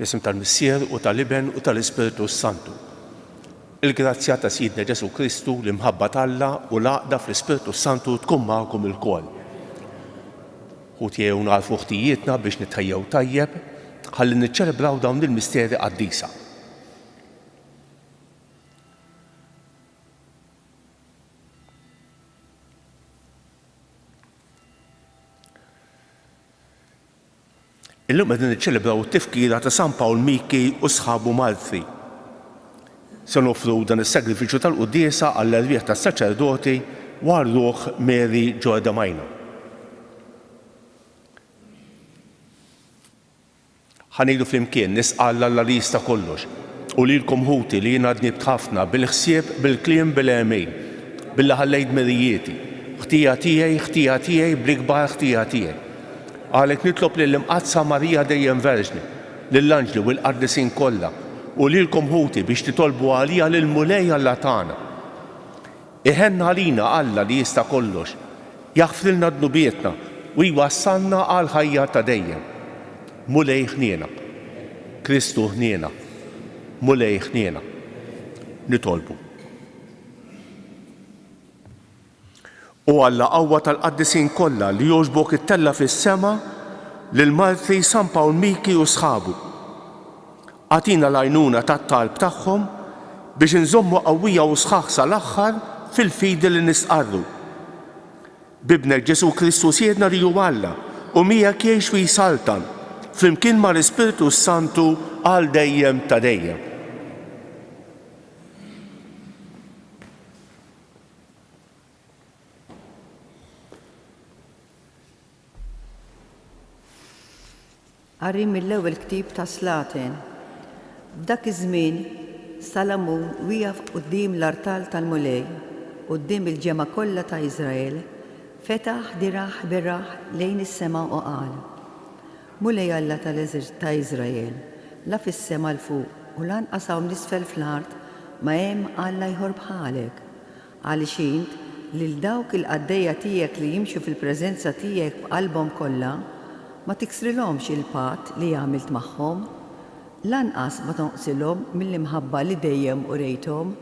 Fl-isem tal-Missier u tal-Iben u tal-Ispiritu Santu. Il-grazzja ta' Sidna Ġesu Kristu l-imħabba tal-Alla u l-għaqda fl-Ispiritu Santu tkun magħkom ilkoll. Ħutjew narfu ħtijietna biex nitħejjew tajjeb ħalli niċċelebraw dawn il-misteri qaddisa. Illum qegħdin niċċelebraw it-tifkira ta' San Pawl Miki u sħabu Malti. Se nofru dan is-sagrifiċċju tal-quddiesa għall-erwieħ tas-saċerdoti war-ruħ Mary Ġorda Majna. Ħanejdu flimkien nisqal Alla li jista' kollox u lilkom ħuti li jiena dnibt ħafna bil-ħsieb, bil-kliem, bil-għemejn, billi ħallejt merijieti, ħtija tiegħi bl-ikbar ħtija tiegħi. Għalhekk nitlob lill-Imqazza Marija dejjem Verġni, lill-Anġli u l-Qardisin kollha u lilkom ħuti biex titolbu għalija lill-Mulej Alla tagħna. Iħenna għalina Alla li jista' kollox, jaħfrilna dnubietna u jwassalna għal ħajja ta' dejjem. Mulej ħniena, Kristu ħniena, Mulej ħniena. Nitolbu. U Alla qawwa tal-qaddisin kollha li jogħġbok it-tella fis-sema lil Malti San Pawl Miki u sħabu. Għatina l-għajnuna tat-talb tagħhom biex inżommu qawwija u sħaħ sal-aħħar fil-fidi li nisqarru. Bibnek Ġesu Kristu siedna li hu Alla u miegħek jgħix fi saltan flimkien mal-Ispiritu Santu għal dejjem ta' dejjem. Qari mill-ewwel ktieb ta' Slatin. F'dak iż-żmien Salamun wieqaf quddiem l-artal tal-Mulej, quddiem il-ġema kollha ta' Iżrael, fetaħ diraħ biraħ lejn is-sema u qal: Mulej Alla ta' Iżrael, la fis-sema l fuq u lanqas hawn nisfel fl-art ma hemm Alla jħor bħalek, għaliex int lil dawk il-qaddejja tiegħek li jimxu fil-preżenza tiegħek b'qalbhom kollha ma tiksrilhomx il-patt li għamilt magħhom, lanqas ma tonqsilhom mill-imħabba li dejjem urejthom.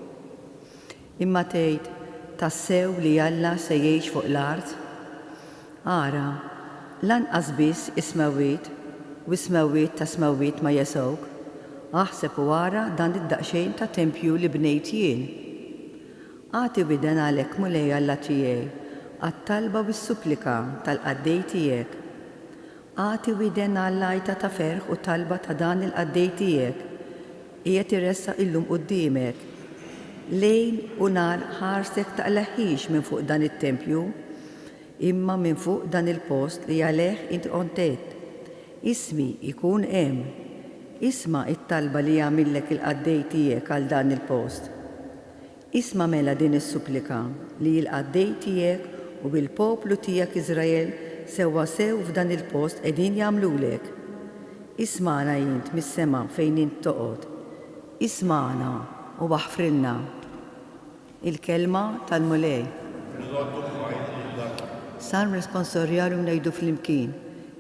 Imma tgħid tassew li Alla se jgħix fuq l-art. Ara, lanqas biss ismewwiet u smewwiet ta' smewwiet ma jesowk, aħseb u ara dan id-daqsxejn ta' tempju li bnejt jien. Għati widen għalhekk Mulej Alla tiegħi għat-talba u s-supplika tal-qaddej tiegħek. Għati widen għall-għajta ta' ferħ u talba ta' dan il-qaddej tiegħek, qiegħed iressaq illum quddiemek. Lejl u nhar ħarsek taqlaħħix minn fuq dan it-tempju, imma minn fuq dan il-post li għalih int qontet. Ismi jkun hemm. Isma' it-talba li jagħmillek il-qaddej tiegħek għal dan il-post. Isma' mela din is-supplika li l-qaddej tiegħek u bil-poplu tiegħek Iżrael sewa sew f'dan il-post qegħdin jagħmlulek. Isma'na jint mis-sema fejn int toqgħod. Isma'na u waħfrilna. Il-kelma tal-Mulej. Salm responsorjalu ngħidu flimkien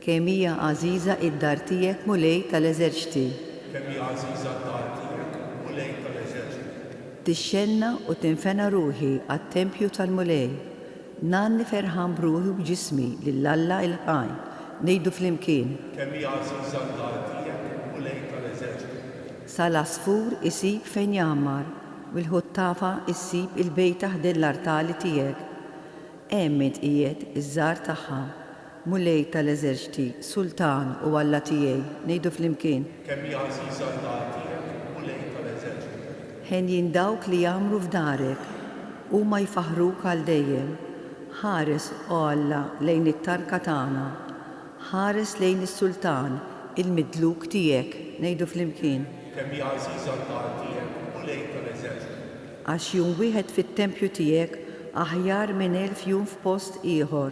kemm hija għażiża id-dar tiegħek Mulej tal-Eżerċiti. Kemm hija għażiża d-dar tiegħek Mulej tal-Eżerċiti. Tixxenna u tinfena ruħi għat-tempju tal-Mulej. Nanni ferħan bruħi u b'ġismi lill-Alla il-ħaj, ngħidu flimkien. Kemm hija għażiża d-dar tiegħek Mulej tal-Eżerċiti. Sal-asfur isib fejn jammar u l-ħuttafa issib il-bejt taħdel l-artali tiegħek. Hemm int qiegħed iż-żar tagħha, Mulej tal-Eżerċiti, Sultan u Alla tiegħi, ngħidu flimkien. Kemm hija għażiża d-dar tiegħek Mulej tal-Eżerċiti. Ħenjin dawk li jagħmlu f'darek huma jfaħruk għal dejjem. Ħares o Alla lejn it-tarka tagħna, ħares lejn is-Sultan, il-midluk tiegħek, ngħidu flimkien. Kemm hija għażiża d-dar tiegħek Mulej tal-Eżerċiti. Għax jum wieħed fit-tempju tiegħek aħjar minn 1000 jum f'post ieħor.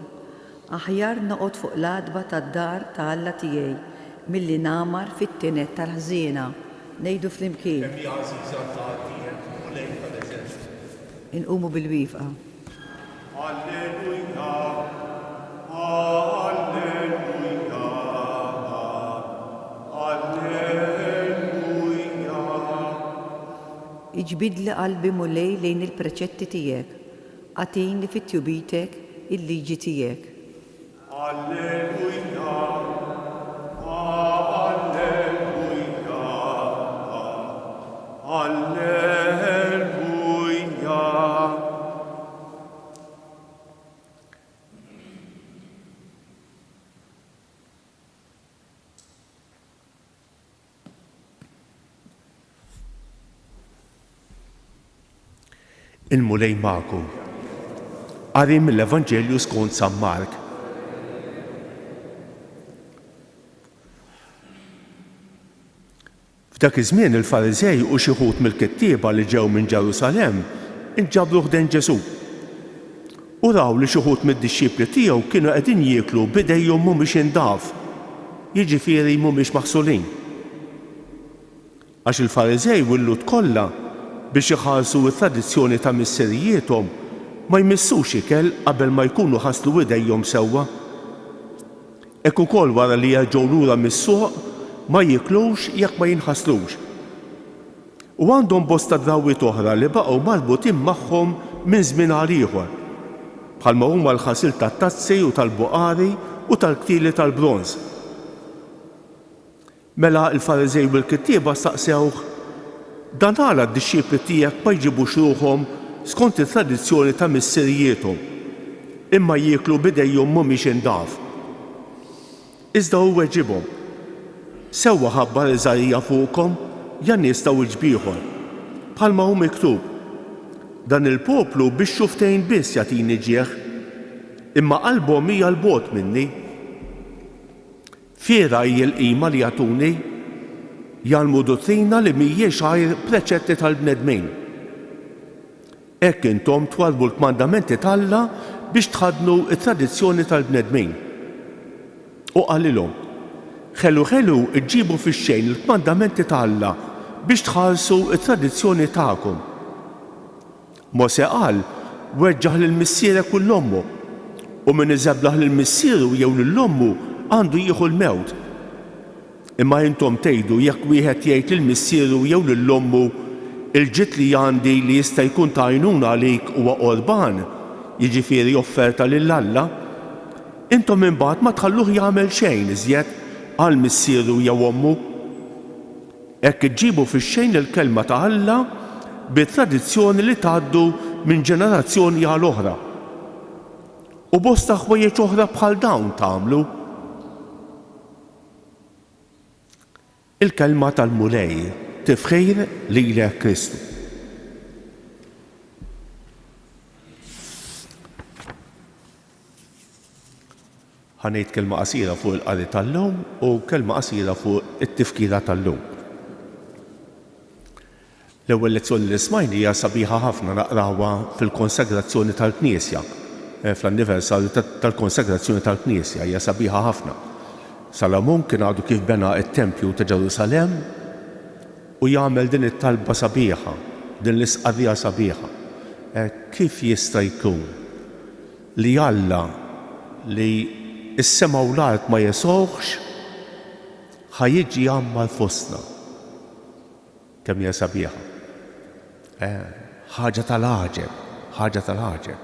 Aħjar noqgħod fuq l-għadba tad-dar ta' Alla tiegħi milli nagħmar fit-tinet tal-ħżiena, ngħidu flimkien. Kemm hija għażiża d-dar tiegħek Mulej tal-Eżerċiti. Inqumu bil-wifqa. Alleluja, alleluja, alleluja. iġbidli qalbi mulej lejn il-preċetti tiegħek, għatini fit-tjubitek il-liġi tiegħek. Alleluja, alleluja, alleluja. Il-mulej magħkom. Qari mill-Evanġelju skont San Mark. F'dak iż-żmien il-Fariżej u xi wħud mill-kittieba li ġew minn Ġerusalemm inġabru ħdejn Ġesu. U raw li xi wħud mid-dixxipli tiegħu kienu qegħdin jieklu b'idejhom mhumiex indaf, jiġifieri mhumiex maħsulin. Għax il-Fariżej u l-Lut kollha biex iħarsu t-tradizzjoni ta' misserijiethom ma jmissux ikel qabel ma jkunu ħaslu idejhom sewwa. Hekk ukoll wara li jerġgħu lura mis-suq ma jiklux jekk ma jinħaslux. U għandhom bosta drawwiet oħra li baqgħu marbutin magħhom minn żmien għal ieħor, bħalma huma l-ħasil tat-tazzi u tal-buqari u tal-ktieli tal-bronż. Mela l-Fariżej u l-kittieba staqsewh: dan għala d-dixxipli tiegħek ma jġibux ruħhom skont it-tradizzjoni ta' misserijiethom, imma jieklu b'idejhom mhumiex indaf. Iżda hu weġibhom: sewwa ħabbar Iżajja fuqhom jan nistgħu ġbieħor, bħalma hu miktub: dan il-poplu biex xuftejn biss jagħtini ġieħ, imma qalbhom hija l-bogħod minni. Fiera hija l-qima li jagħtuni, jgħalmu dottrina li mhijiex għajr preċetti tal-bnedmin. Hekk intom twalbu l-kmandamenti tAlla biex tħadnu t-tradizzjoni tal-bnedmin. U qalilhom: ħelu iġġibu fix-xejn il-kmandamenti tAlla biex tħarsu t-tradizzjoni tagħkom. Mosè qal: weġġaħ lill-missierek u l-ommu, u min iżeblaħ lill-missieru jew lill-ommu għandu jieħu l-mewt. Imma intom tgħidu jekk wieħed jgħid lill-missieru jew lill-ommu: il-ġid li għandi li jista' jkun ta' għajnuna għalik huwa qurban, jiġifieri offerta lil Alla, intom imbagħad ma tħalluh jagħmel xejn iżjed għal missieru jew ommu. Hekk iġġibu fix-xejn il-kelma ta' Alla bit-tradizzjoni li tgħaddu minn ġenerazzjoni għal oħra. U bosta ħwejjeġ oħra bħal dawn tagħmlu. Il-kelma tal-mulej tifħir lilek Kristu. Ħanejt kelma qasira fuq il-qari tal-lum u kelma qasira fuq it-tifkira tal-lum. L-ewwel lezzjoni li smajni hija sabiħa ħafna naqrawha fil-konsagrazzjoni tal-Knisja, fl-anniversarju tal-konsagrazzjoni tal-Knisja hija sabiħa ħafna. Salamon kien għadu kif bena it-Tempju ta' Ġerusalemm u jagħmel din it-talba sabiħa, din l-isqarrija sabiħa. Kif jista' jkun li Alla li s-sema u l-art ma jesowx ħajjiġi jagħmel fostna. Kemm hija sabiħa. Ħaġa tal-għaġeb, ħaġa tal-għaġeb.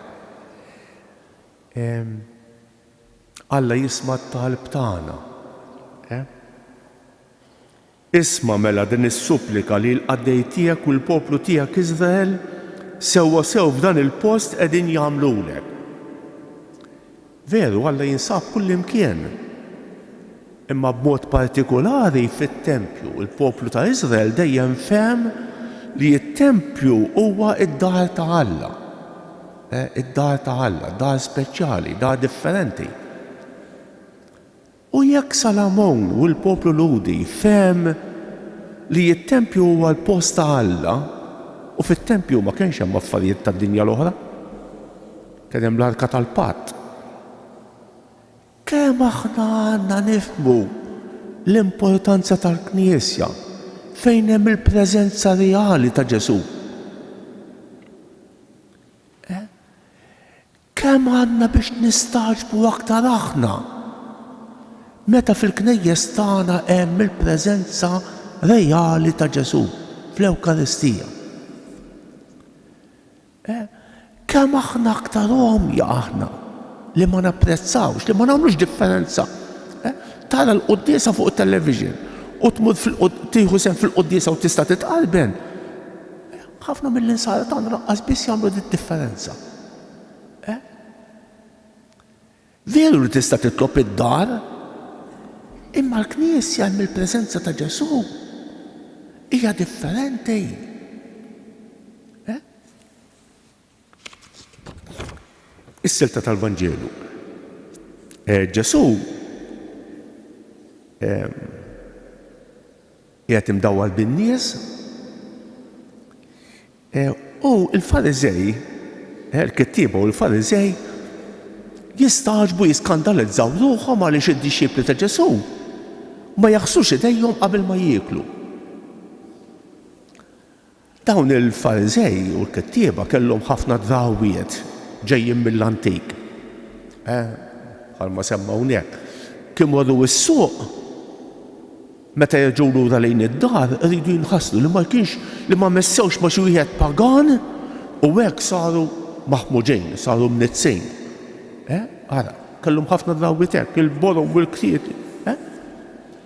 Alla jisma' t-talb tagħna. Isma' mela din is-supplika li l-qaddej tiegħek u l-poplu tiegħek Iżrael sewwa sew f'dan il-post qegħdin jagħmlulek. Veru Alla jinsab kullimkien. Imma b'mod partikolari fit-Tempju, il-poplu ta' Iżrael dejjem fehem li t-Tempju huwa id-dar ta' Alla. Id-dar ta' Alla, dar speċjali, dar differenti. U jekk Salamon u l-poplu Ludi fehem li t-Tempju huwa l-post ta' Alla, u fit-Tempju ma kienx hemm affarijiet tad-dinja l-oħra, kien hemm l-Arka tal-Patt. Kemm aħna għandna nifhmu l-importanza tal-Knisja fejn hemm il-preżenza reali ta' Ġesu. Kemm għandna biex nistaġbu aktar aħna meta fil-knejjes tagħna hemm il-preżenza reali ta' Ġesu fl-Ewkaristija. Kemm aħna aktarhom aħna li ma napprezzawx, li ma nagħmlux differenza. Tara l-quddiesa fuq it-television u tmur tieħu sehem fil-quddiesa u tista' titqalben. Ħafna mill-insara tagħna laqqas biss jagħmlu differenza. Veru li tista' titlob id-dar, imma l-Knisja mill-preżenza ta' Ġesu hija differenti. Is-silta tal-Vanġelu. Ġesu qiegħed imdawwal bin-nies u l-Fariżej, il-kittieba u l-Fariżej jistaġbu jiskandalizzaw ruħhom għaliex id-dixxiepli ta' Ġesu ma jaħsux idejhom qabel ma jieklu. Dawn il-Fariżej u l-kittieba kellhom ħafna drawwiet ġejjin mill-antik. Bħalma semma hawnhekk. Kien marru s-suq meta jerġgħu lura lejn id-dar iridu jinħassru li ma kienx li ma messewx ma xi wieħed pagan u hekk saru maħmuġin, saru mnizzejn. Ara, kellhom ħafna drawwiet hekk, il-borom u l-kriet.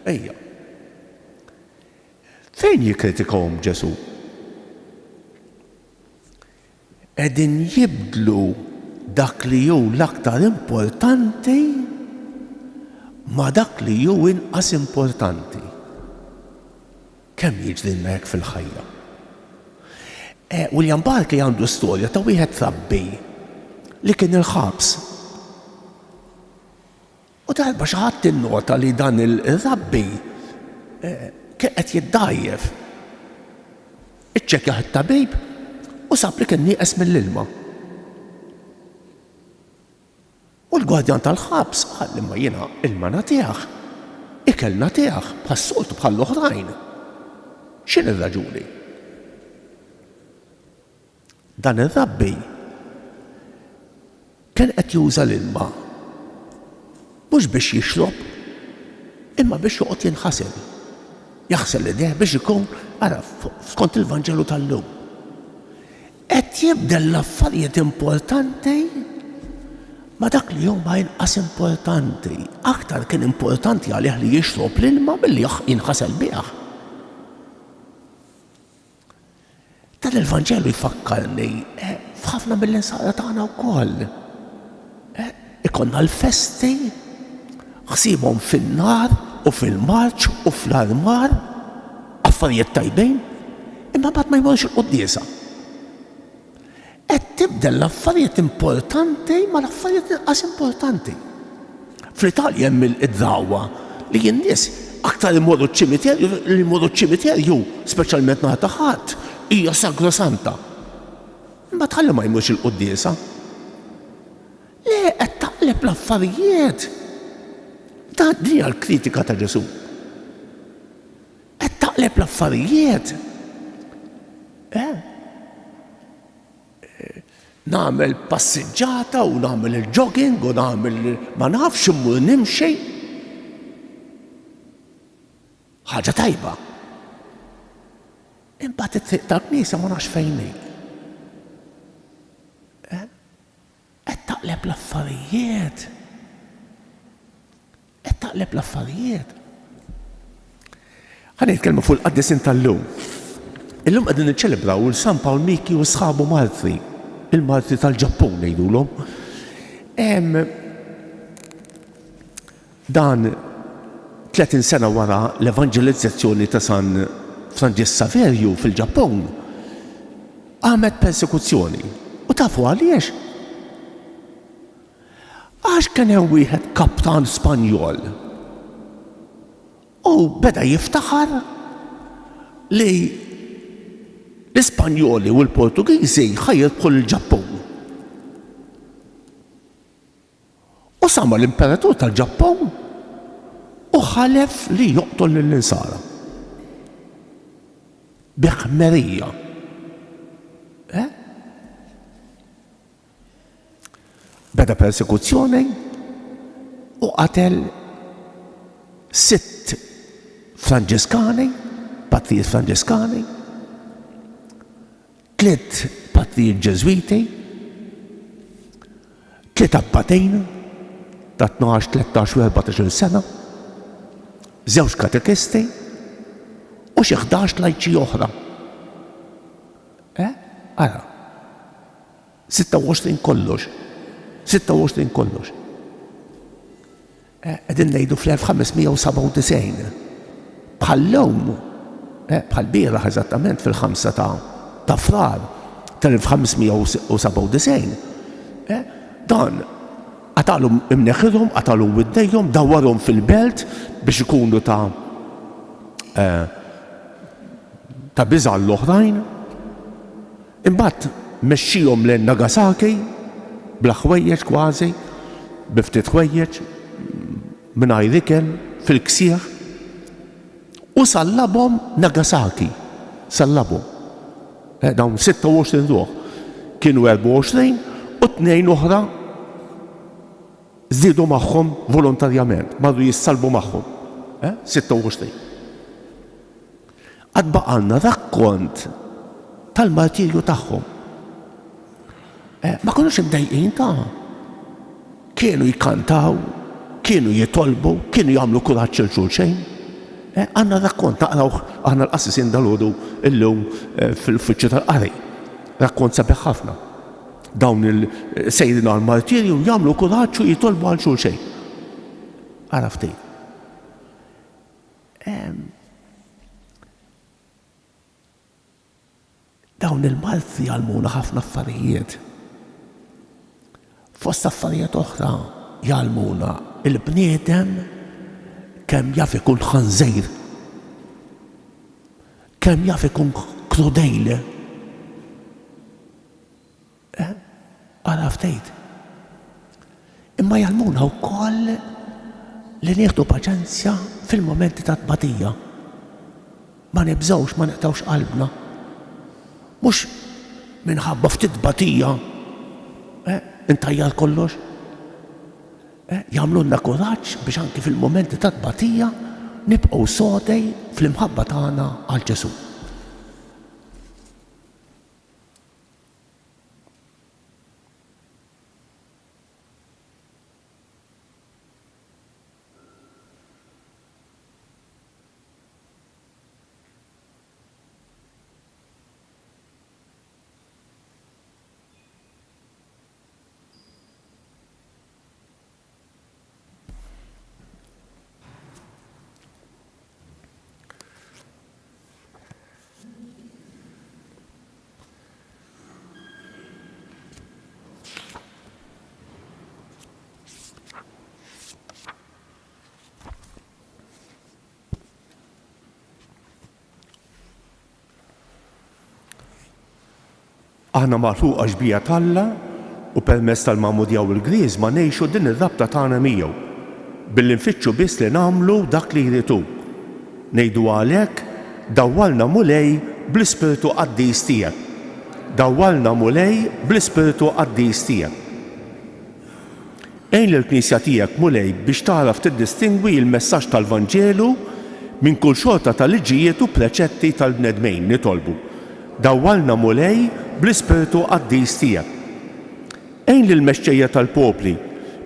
Ejja. Fejn jikkritikawhom Ġesu? Qegħdin jibdlu dak li hu l-aktar importanti ma dak li hu inqas importanti. Kemm jiġrilna hekk fil-ħajja. William Barclay għandu storja ta' wieħed rabbi li kien il-ħabs. U darba xi ħadd innota li dan il-rabbi kien qed jiddajjef. Iċċekkjaħ it-tabib u sab li kien nieqes mill-ilma. U l-gwardjan tal-ħabs qal imma jiena ilma nagħtih, ikel nagħtih bħas-soltu bħall-oħrajn. X'in ir-raġuni? Dan ir-rabbi kien qed juża l-ilma mhux biex jixrob imma biex joqgħod jinħasel. Jaħsel idejh biex ikun ara skont il-Vanġelu tal-lum. Qed jibdel l-affarijiet importanti ma dak li huma inqas importanti. Aktar kien importanti għalih li jixrob l-ilma milli jinħasel bih. Dan il-Vanġelu jfakkarni f'ħafna mill-insara tagħna wkoll. Ikonna l-festi ħsiebhom fin-nar u fil-marċ u fl-armar affarijiet tajbejn imma mbagħad ma jmorx il-quddiesa. Qed tibdel l-affarijiet importanti ma l-affarijiet inqas importanti. Fl-Italja hemm id-drawwa li n-nies aktar imorru ċ-ċimiterju, speċjalment nhar ta' Ħadd, hija sagrosanta. Imma tħalli ma jmurx il-quddiesa. Le qed taqleb l-affarijiet. Din hija l-kritika ta' Ġesu. Qed taqleb l-affarijiet. Nagħmel passiġġata u nagħmel il-jogging u nagħmel ma nafx immur nimxi. Ħaġa tajba. Imbagħad it-triq tal-Knisja ma nafx fejn hi. Qed taqleb l-affarijiet. Qed taqleb l-affarijiet. Ħa nitkellmu fuq il-qaddisin tal-lum. Illum qegħdin niċċelebraw il-San Pawl Miki u sħabu Martri. Il-Martri tal-Ġappun ngħidulhom. Dan 30 sena wara l-evanġelizzazzjoni ta' San Ġessaverju fil-Ġappun għamet persekuzzjoni. U tafu għaliex? Għax kien hemm wieħed kaptan Spanjol u beda jiftaħar li l-Ispanjoli u l-Portugiżi ħajjidħlu l-Ġappun. U sama l-Imperatur tal-Ġappun u ħalef li joqtol lill-insara. Biħmerija. Beda persekuzzjoni u qatel 6 Franġiskani, patrijiet Franġiskani, 3 fil-ħtijiet Ġeżwiti, 3 abbatejn ta' 12, 13 u 14 sena, 2 katekisti u xi 11 lajċi oħra. Ara, 26 kollox. 26 kollox. Qegħdin ngħidu fl-1597. Bħall-lum, bħal bieraħ eżattament fil-5 ta' frar tal-1597, dan għatalhom imneħħidhom, għatalhom widdejhom, dawwarhom fil-belt biex ikunu ta' biża' l-oħrajn. Imbagħad mexxihom lejn Nagasaki bla ħwejjeġ kważi, biftit ħwejjeġ mingħajr ikel fil-ksieħ u sallabhom Nagasaki. Sallabhom. Dawn 26 ruħ kienu 24 u 2 oħra żdiedu magħhom volontarjament, marru jissalbu magħhom. 26. Għad baqalna rakkont tal-martirju tagħhom. Ma konux imdejqin kienu jikkantaw, kienu jitolbu, kienu jagħmlu kuraġġ il xulxejn. Għandna rakkont naqrawh aħna l-qassisin dal-għodu illum fil-uffiċċju tal-qari. Rakkont sabiħ ħafna. Dawn il-sejrin għal-martirju jagħmlu kuraġġ u jitolbu għal xulxejn. Ara ftit. Dawn il-martri jgħalmuna ħafna affarijiet. Fost affarijiet oħra jgħalmuna il-bniedem kemm jaf ikun ħanżejr, kemm jaf ikun krudejl. Ara ftit. Imma jgħalmuna wkoll li nieħdu paċenzja fil-momenti ta' tbatija. Ma nibżgħux, ma neqtgħux qalbna. Mhux minħabba ftit tbatija intajjal kollox. Jagħmlulna kuraġġ biex anki fil-momenti ta' tbatija nibqgħu sodej fl-imħabba tagħna għal Ġesu. Aħna magħluqa xbija talla u permezz tal-Magħmudija u l-Griż ma ngħixu din ir-rabta tagħna miegħu billi nfittxu biss li nagħmlu dak li jridu. Ngħidu għalhekk dawwalna mulej bl-Ispiritu Qaddis tiegħek. Dawwalna mulej bl-Ispiritu Qaddis tiegħek. Għejn lill-Knisja tiegħek mulej biex taraf tiddistingwi l-messaġġ tal-Vanġelu minn kull xorta tal-liġijiet u preċetti tal-bnedmejn nitolbu. Dawwalna mulej bl-Ispiritu Qaddis tiegħek. Għejn lill-mexxejja tal-popli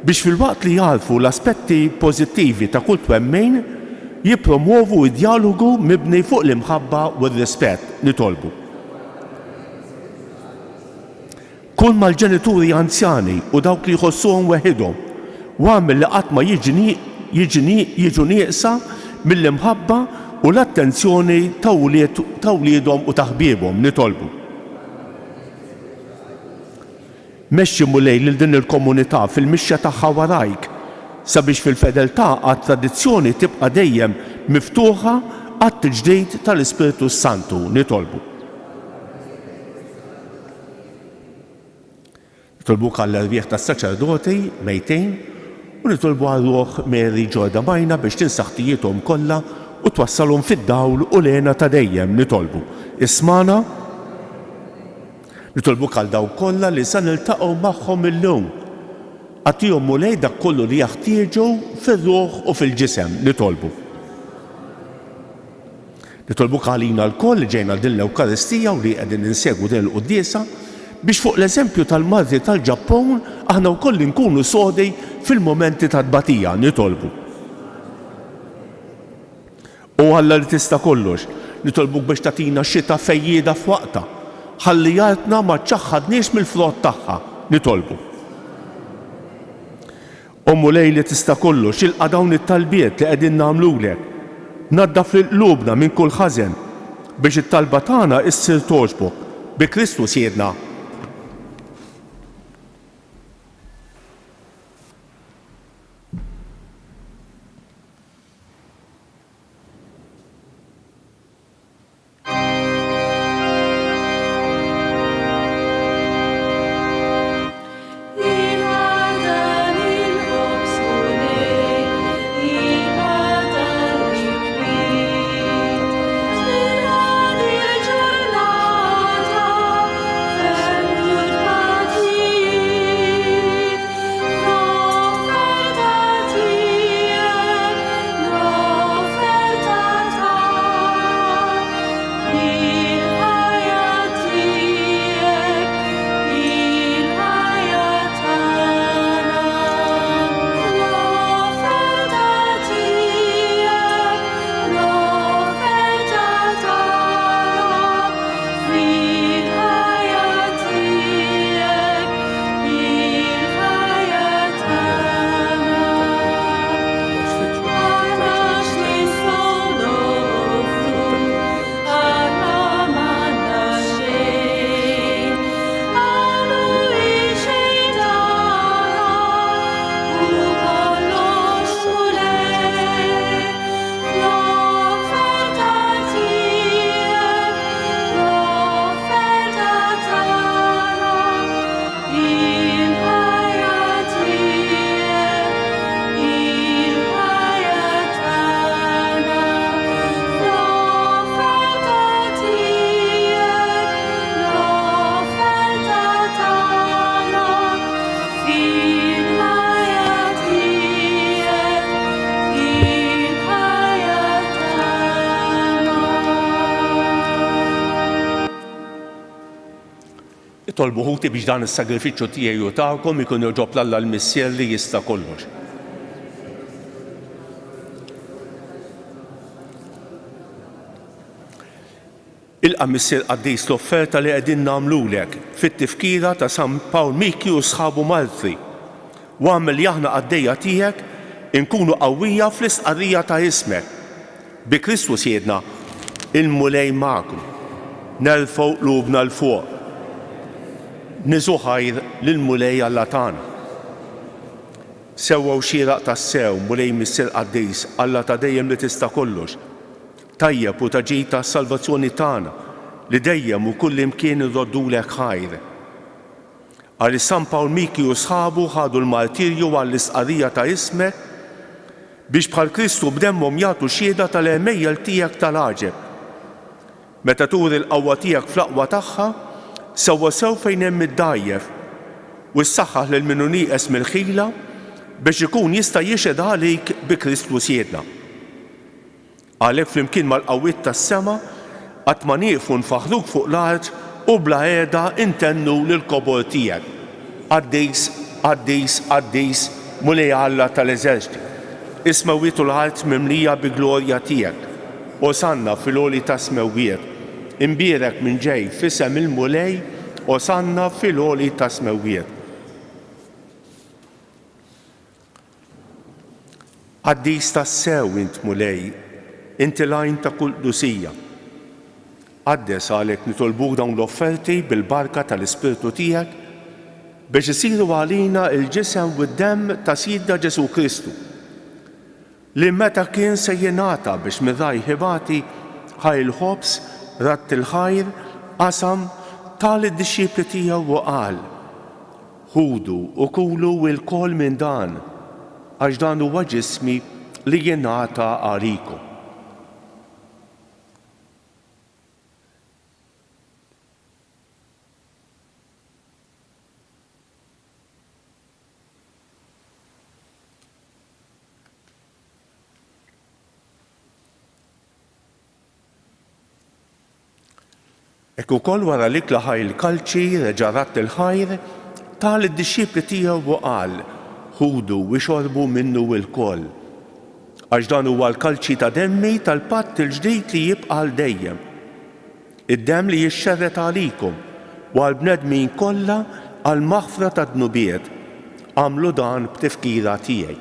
biex fil-waqt li jarfu l-aspetti pożittivi ta' kull twemmejn jippromovu d-dialogu mibni fuq l-imħabba u r-rispett nitolbu. Kun mal-ġenituri anzjani u dawk li jħossuhom weħidhom u għamil li qatt ma jiġu nieqsa mill-imħabba u l-attenzjoni ta' wliedhom u ta' ħbiebhom nitolbu. Mexxi mulej lil din il-komunità fil-mixja tagħha warajk sabiex fil-fedeltà għat-tradizzjoni tibqa' dejjem miftuħa għat-tiġdid tal-Ispiritu Santu nitolbu. Nitolbuk għall-erbieħ tas-saċerdoti mejtejn u nitolbu għal-ruħ Mary Ġorda Majna biex tinsaħ ħtijietom kollha u twassalhom fid-dawl u lena ta' dejjem nitolbu. Ismana nitolbuk għal dawk kollha li se niltaqgħu magħhom illum. Għatihom mulej dak kollu li jaħtieġu fir-ruħ u fil-ġisem nitolbu. Nitolbuk għalina l-koll li ġejna din l-Ewkaristija u li qegħdin insegwu din il-quddiesa biex fuq l-eżempju tal-Madri tal-Ġappun aħna wkoll nkunu sodi fil-momenti ta' tbatija nitolbu. U Alla li tista' kollox, nitolbuk biex tagħtina xita fejjieda f'waqta, ħalli jartna ma ċaħħadniex mill-frott tagħha, nitolbu. Ommu Lej li tista' kollox, ilqa' dawn it-talbiet li qegħdin nagħmlulek, naddaf lil qlubna minn kull ħażen biex it-talba tagħna issir togħġbok bi Kristu Siedna. Tolbu ħuti biex dan is-sagrifiċċju tiegħi u tagħkom ikun joġob l-Alla l-Missier li jista' kollox. Ilqa' Missier Qaddis l-offerta li qegħdin nagħmlulek fit-tifkira ta' San Pawl Miki u sħabu Malti u għamel li aħna għaddejja tiegħek inkunu qawwija fl-istqarrija ta' ismek. Bi Kristu Siedna il-mulej magħkom, nerfgħu qlubna l fuq. Niżu ħajr lill-mulej Alla tagħna. Sewwa xieraq tas-sew mulej Missier Qaddis Alla ta' dejjem li tista' kollox. Tajjeb u ta' ġid tas-salvazzjoni tagħna li dejjem u kull imkien irroddulek ħajr. Għal San Pawl Miki u sħabu ħadu l-martirju għall-istqarrija ta' ismek biex bħal Kristu b'demmhom jagħtu xhieda tal-għemejjel tiegħek tal-għaġeb. Meta turi l-qawwa tiegħek fl-aqwa tagħha, sewwa sew fejn hemm id-dgħajjef u ssaħħaħ lil min hu nieqes mill-ħila biex ikun jista' jixhed għalik bi Kristu Siedna. Għalhekk flimkien mal-qawwiet tas-sema qatt ma nieqfu nfaħħruk fuq l-art u bla qiegħda intennu lill-kobor tiegħek. Qaddis, Qaddis, Qaddis, mulej Alla tal-eżerċiti. Is-smewwiet u l-art mimlija bi glorja tiegħek. Osanna fil-għoli ta' smewwiet. Imbierek minn ġej f'isem il-mulej osanna fil-għoli ta' smewwiet. Qaddis tas-sew int mulej, inti lajn ta' kull qdusija. Qaddes għalhekk nitolbuk dawn l-offerti bil-barka tal-Ispirtu tiegħek biex isiru għalina l-ġisem u d-demm ta' Sidna Ġesu Kristu li meta kien se jingħata biex miraj ħibati ħajl ħobs ratt il-ħajr qasam tal id-dixxipli tiegħu u qal: ħudu u kulu l-kol minn dan għax dan huwa ġismi li jingħata għalikom. Hekk ukoll wara li klaħaj il-kalċi reġa' ratt il-ħajr tal id-dixxiepli tiegħu u qal ħudu u xorbu minnu l-koll. Għax dan huwa l-kalċi ta' demmi tal-patt il-ġdid li jibqa' għal dejjem. Id-demm li jixxerret għalikom u għal bnedmin kollha għal maħfra ta' dnubiet. Għamlu dan b'tifkira tiegħi.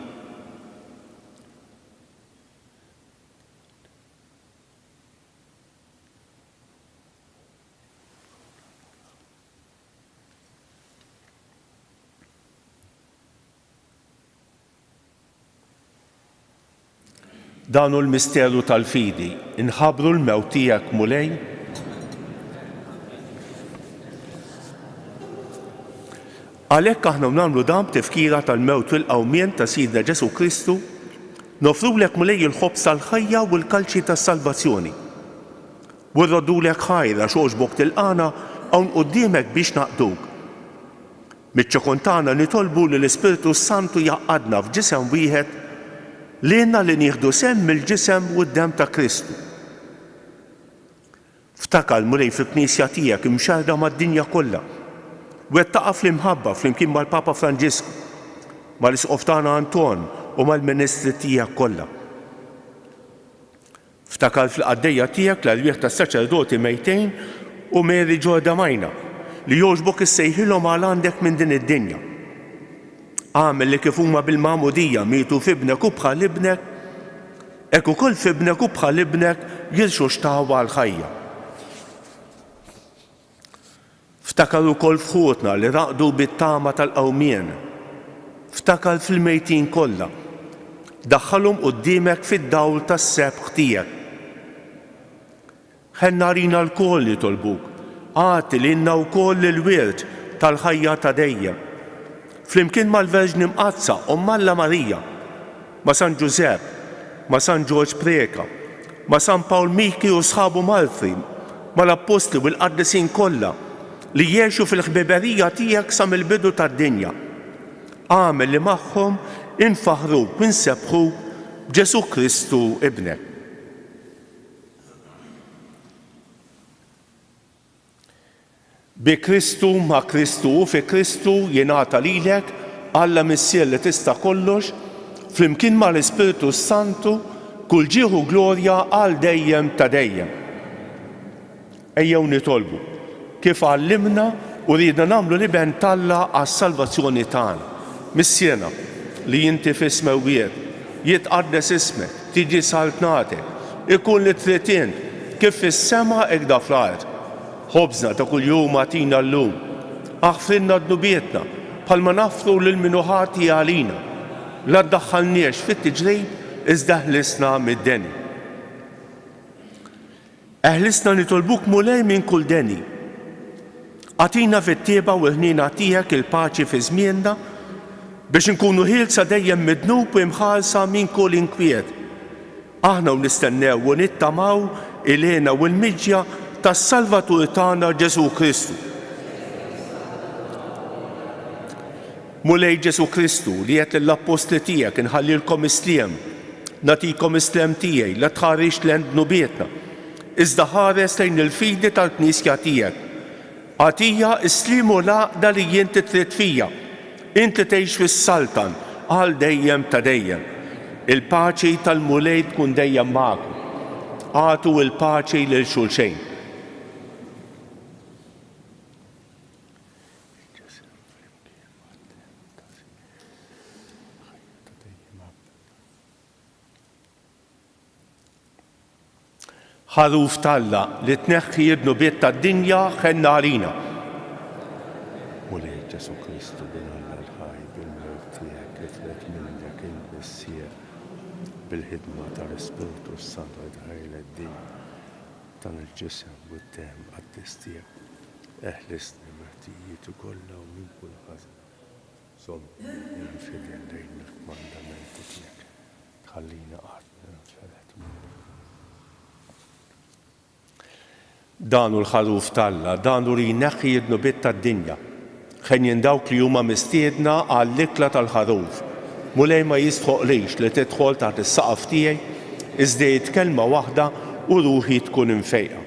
Dan hu l-misteru tal-fidi, inħabbru l-mewt tiegħek mulej. Għalhekk aħna nagħmlu dan b'tifkira tal-mewt u l-qawmien ta' Sidna Ġesu Kristu, nofrulek mulej il-ħobs tal-ħajja u l-kalċi tas-salvazzjoni. U rroddulek ħajra xogħġbok tilqana hawn quddiemek biex naqduk. Miċ-ċokun nitolbu li l-Ispiritu Santu jaqgħadna f'ġisem wieħed lilna li nieħdu semm mill-ġisem u d-demm ta' Kristu. Ftakar mulej fil-Knisja tiegħek imxarda mad-dinja kollha. Wettaqa fl-imħabba flimkien mal-Papa Franġisku, mal-Isqof tagħna Anton u mal-Ministri tiegħek kollha. Ftakar fil-qaddejja tiegħek l-għalwieħ tas-saċerdoti Mejtejn u Mary Ġorda Majna li jogħġbok issejħilhom għal għandek minn din id-dinja. Għamel li kif huma bil-magħmudija mietu f'ibnek u bħal ibnek, hekk ukoll f'ibnek u bħal ibnek jilxu xtawa għall-ħajja. Ftakar ukoll f'ħutna li raqdu bit-tama tal-qawmien. Ftakar fil-mejtin kollha. Daħħalhom quddiemek fid-dawl tas-sebħ tiegħek. Ħenna rina l-koll jitolbuk, għati lilna wkoll il-wirt tal-ħajja ta' dejjem. Flimkien mal-Verġni Mqazza Omm Alla Marija, ma' San Ġusepp, ma' San Ġorġ Preka, ma' San Pawl Miki u sħabu Malti, mal-Apostli u l-Qaddisin kollha li jgħixu fil-ħbiberija tiegħek sa mill-bidu tad-dinja. Għamel li magħhom infaħruk u nsebħuk b'Ġesu Kristu ibnek. Bi Kristu ma' Kristu u fi Kristu jingħata lilek Alla Missier li tista' kollox flimkien mal-Ispiritu Santu kull ġieħu glorja għal dejjem ta' dejjem. Ejjew nitolbu kif għallimna u ridna nagħmlu liben Alla għas-salvazzjoni tagħna. Missierna li inti f'ismek wieħed, jitqaddes ismek, tiġi saltnatek, ikun li trid int kif fis-sema hekk da fl-ard. Ħobżna ta' kuljum agħtina llum. Aħfrilna dnubietna bħalma nafru lil min hu ħati għalina. La ddaħħalniex fit-tiġrib iżda ħlisna mid-deni. Eħlisna nitolbuk mulej minn kull deni. Għatina fit-tieba u ħnina tiegħek il-paċi fi żmienna biex inkunu ħielsa dejjem midnub u imħallsa minn kull inkwiet. Aħna u nistennew u nittamaw il-għena u l-miġja tas-Salvatur tagħna Ġesu Kristu. Mulej Ġesu Kristu li qed lill-Apostli tiegħek inħallilkom isliem, nagħtikom isliem tiegħi la tħarrix lejn dnubietna, iżda ħares lejn il-fidi tal-Knisja tiegħek. Għatija islim u laqda li jinti trid fija, inti tgħix fis-saltan għal dejjem ta' dejjem. Il-paċi tal-mulej tkun dejjem magħkom. Għatu il-paċi lil xulxejn. Ħaruf Alla li tneħħi d-nubiet tad-dinja ħenna għalina. Mulej Ġesu Kristu bil-Alla l-ħaj bil-mewt tiegħek kitret minnek il-Missier bil-ħidma tal-Ispiritu Santu ħajla d-dinja tal-ġisem u d-demm għaddis tiegħek. Eħlisni meħtijiet kollha u minn kull ħażin. Som infidel lejn il-mandamenti tiegħek. Tħallina qatt nferet Dan hu l-ħaruf Alla, dan hu li jneħħi d-nubiet tad-dinja. Ħejjin dawk li huma mistiedna għall-ikla tal-ħaruf. Mulej ma jistħoqlix li tidħol taħt is-saqaf tiegħi iżda kelma waħda u ruħi tkun imfejqa.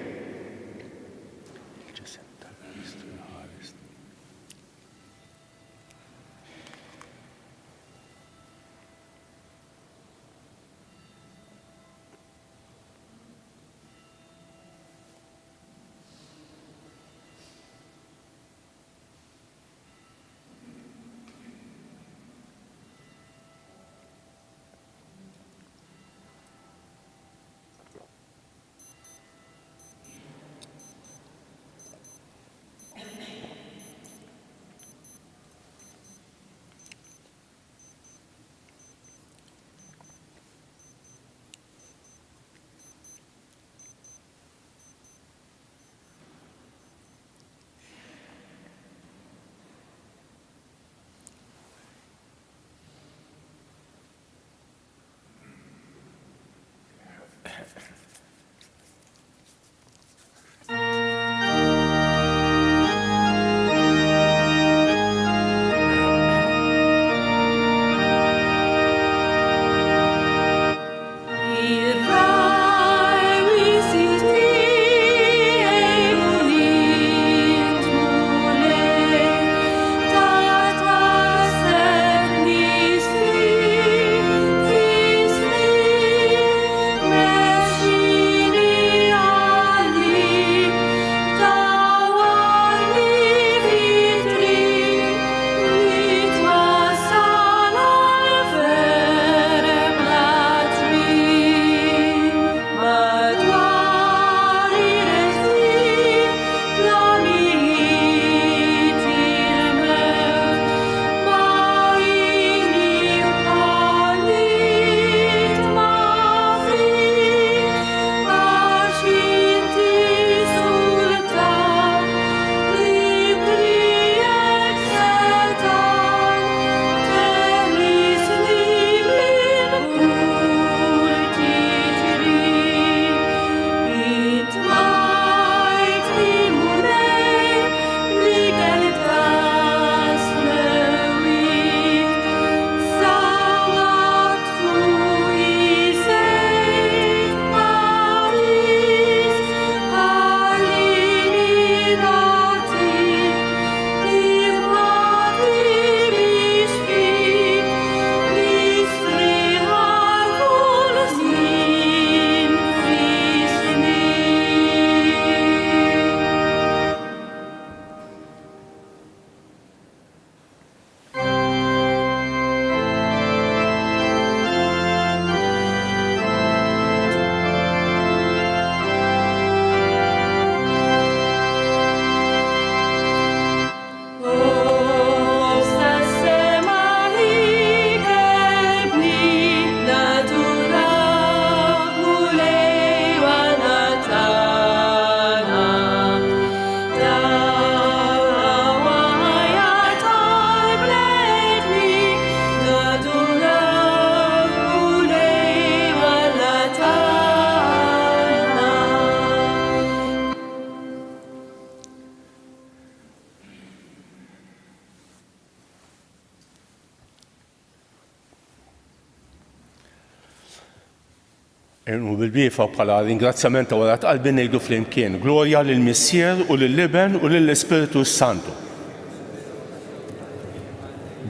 U bil-bifa bħala ringrazzjament wara qalbi ngħidu flimkien, glorja lill-Missier u lill-Iben u lill-Ispiritu Santu.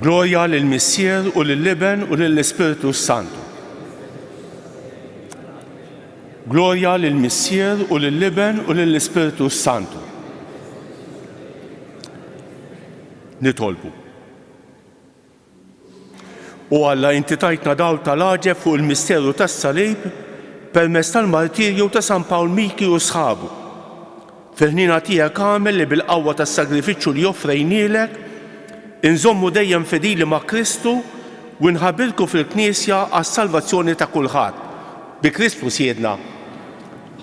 Glorja lill-Missier u lill-Iben u lill-Ispiritu Santu. Glorja lill-Missier u lill-Iben u lill-Ispiritu Santu. Nitolbu. U Alla inti tajtna dawl tal-aġeb fuq il-misteru tas-salib permezz tal-martirju ta' San Pawl Miki u sħabu. Fil-ħnina tiegħek għamel li bil-qawwa tas-sagrifiċċju li offrejnielek inżommu dejjem fedili ma' Kristu u nħabbilku fil-Knisja għas-salvazzjoni ta' kulħadd. Bi Kristu siedna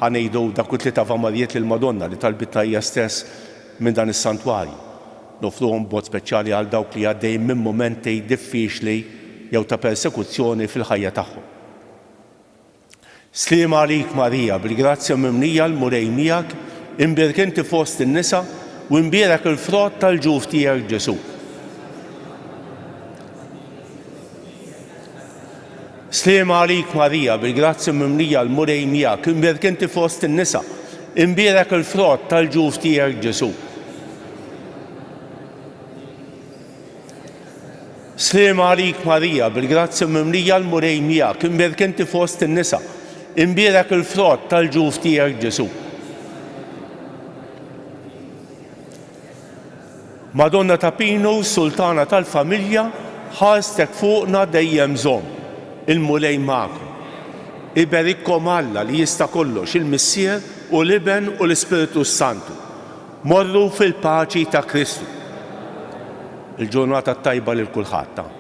ħanejdu dak it-tlieta Avamarijiet lill-Madonna li talbitna hija stess minn dan is-santwarju. Nofruhom b'mod speċjali għal dawk li għaddej minn mumentej diffiċli jew ta' persekuzzjoni fil-ħajja tagħhom. Sliem għalik Marija, bil-grazzja mimnija l-murej miegħek, imbierek inti fost in-nisa u imbierek il-frott tal-ġuf tiegħek Ġesu. Sliem għalik Marija, bil-grazzja mimnija l-murej miegħek, imbierek inti fost in-nisa, imbierek il-frott tal-ġuf tiegħek Ġesu. Sliem għalik Marija, bil-grazzja mimnija l-murej miegħek, imbierek inti fost in-nisa, imbierek il-frott tal-ġuf tiegħek Ġesu. Madonna ta' Pino, Sultana tal-Familja, ħarstek fuqna dejjem żomm, il-mulej magħkom. Iberikkom Alla li jista' kollox, il-Missier u l-Iben u l-Ispiritu Santu. Morru fil-paċi ta' Kristu. Il-ġurnata tajba lil kulħadd.